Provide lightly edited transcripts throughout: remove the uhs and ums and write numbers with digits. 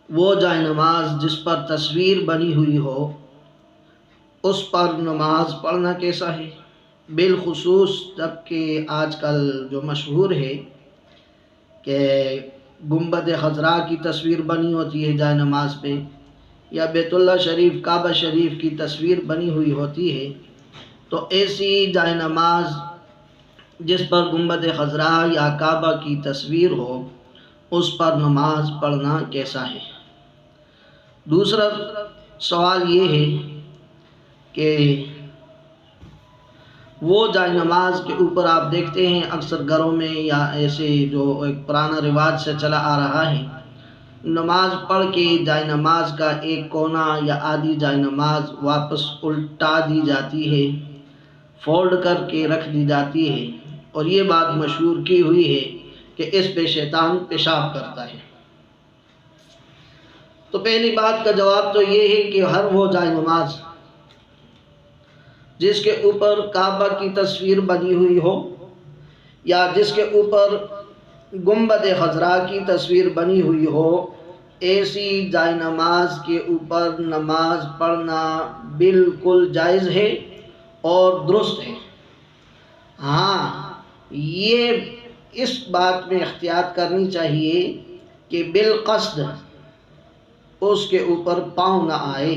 وہ جائے نماز جس پر تصویر بنی ہوئی ہو اس پر نماز پڑھنا کیسا ہے؟ بالخصوص جبکہ آج کل جو مشہور ہے کہ گنبد خضراء کی تصویر بنی ہوتی ہے جائے نماز پہ، یا بیت اللہ شریف کعبہ شریف کی تصویر بنی ہوئی ہوتی ہے، تو ایسی جائے نماز جس پر گنبد خضراء یا کعبہ کی تصویر ہو اس پر نماز پڑھنا کیسا ہے؟ دوسرا سوال یہ ہے کہ وہ جائے نماز کے اوپر آپ دیکھتے ہیں اکثر گھروں میں یا ایسے جو ایک پرانا رواج سے چلا آ رہا ہے، نماز پڑھ کے جائے نماز کا ایک کونا یا آدھی جائے نماز واپس الٹا دی جاتی ہے، فولڈ کر کے رکھ دی جاتی ہے، اور یہ بات مشہور کی ہوئی ہے کہ اس پہ شیطان پیشاب کرتا ہے۔ تو پہلی بات کا جواب تو یہ ہے کہ ہر وہ جائے نماز جس کے اوپر کعبہ کی تصویر بنی ہوئی ہو یا جس کے اوپر گنبد خضراء کی تصویر بنی ہوئی ہو، ایسی جائے نماز کے اوپر نماز پڑھنا بالکل جائز ہے اور درست ہے۔ ہاں، یہ اس بات میں احتیاط کرنی چاہیے کہ بالقصد اس کے اوپر پاؤں نہ آئے،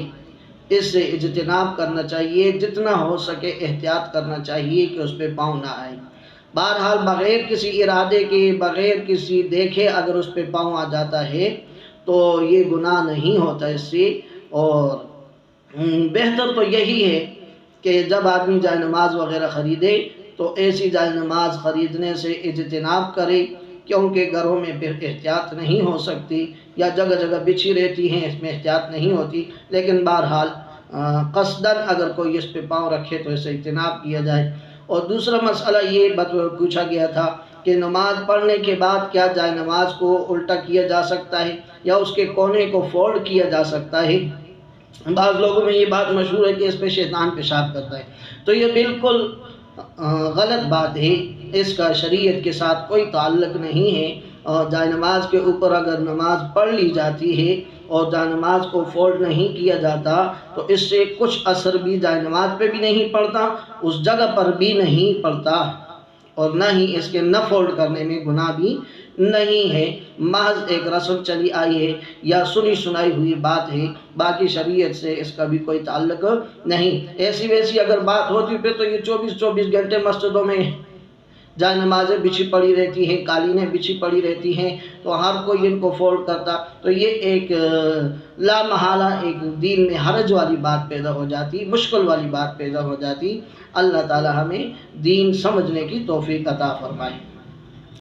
اس سے اجتناب کرنا چاہیے، جتنا ہو سکے احتیاط کرنا چاہیے کہ اس پہ پاؤں نہ آئے۔ بہرحال بغیر کسی ارادے کے، بغیر کسی دیکھے اگر اس پہ پاؤں آ جاتا ہے تو یہ گناہ نہیں ہوتا اس سے، اور بہتر تو یہی ہے کہ جب آدمی جائے نماز وغیرہ خریدے تو ایسی جائے نماز خریدنے سے اجتناب کرے، کیونکہ گھروں میں پھر احتیاط نہیں ہو سکتی یا جگہ جگہ بچھی رہتی ہیں، اس میں احتیاط نہیں ہوتی، لیکن بہرحال قصداً اگر کوئی اس پہ پاؤں رکھے تو اسے اجتناب کیا جائے۔ اور دوسرا مسئلہ یہ پوچھا گیا تھا کہ نماز پڑھنے کے بعد کیا جائے نماز کو الٹا کیا جا سکتا ہے یا اس کے کونے کو فولڈ کیا جا سکتا ہے؟ بعض لوگوں میں یہ بات مشہور ہے کہ اس پہ شیطان پیشاب کرتا ہے، تو یہ بالکل غلط بات ہے، اس کا شریعت کے ساتھ کوئی تعلق نہیں ہے۔ اور جائے نماز کے اوپر اگر نماز پڑھ لی جاتی ہے اور جائے نماز کو فولڈ نہیں کیا جاتا تو اس سے کچھ اثر بھی جائے نماز پہ بھی نہیں پڑتا، اس جگہ پر بھی نہیں پڑتا، اور نہ ہی اس کے نہ فولڈ کرنے میں گناہ بھی نہیں ہے، محض ایک رسم چلی آئی ہے یا سنی سنائی ہوئی بات ہے، باقی شریعت سے اس کا بھی کوئی تعلق نہیں۔ ایسی ویسی اگر بات ہوتی پھر تو یہ 24 گھنٹے مسجدوں میں جائے نمازیں بچھی پڑی رہتی ہیں، قالینیں بچھی پڑی رہتی ہیں، تو ہر کوئی ان کو فولڈ کرتا، تو یہ ایک لا محالہ ایک دین میں حرج والی بات پیدا ہو جاتی، مشکل والی بات پیدا ہو جاتی۔ اللہ تعالی ہمیں دین سمجھنے کی توفیق عطا فرمائے۔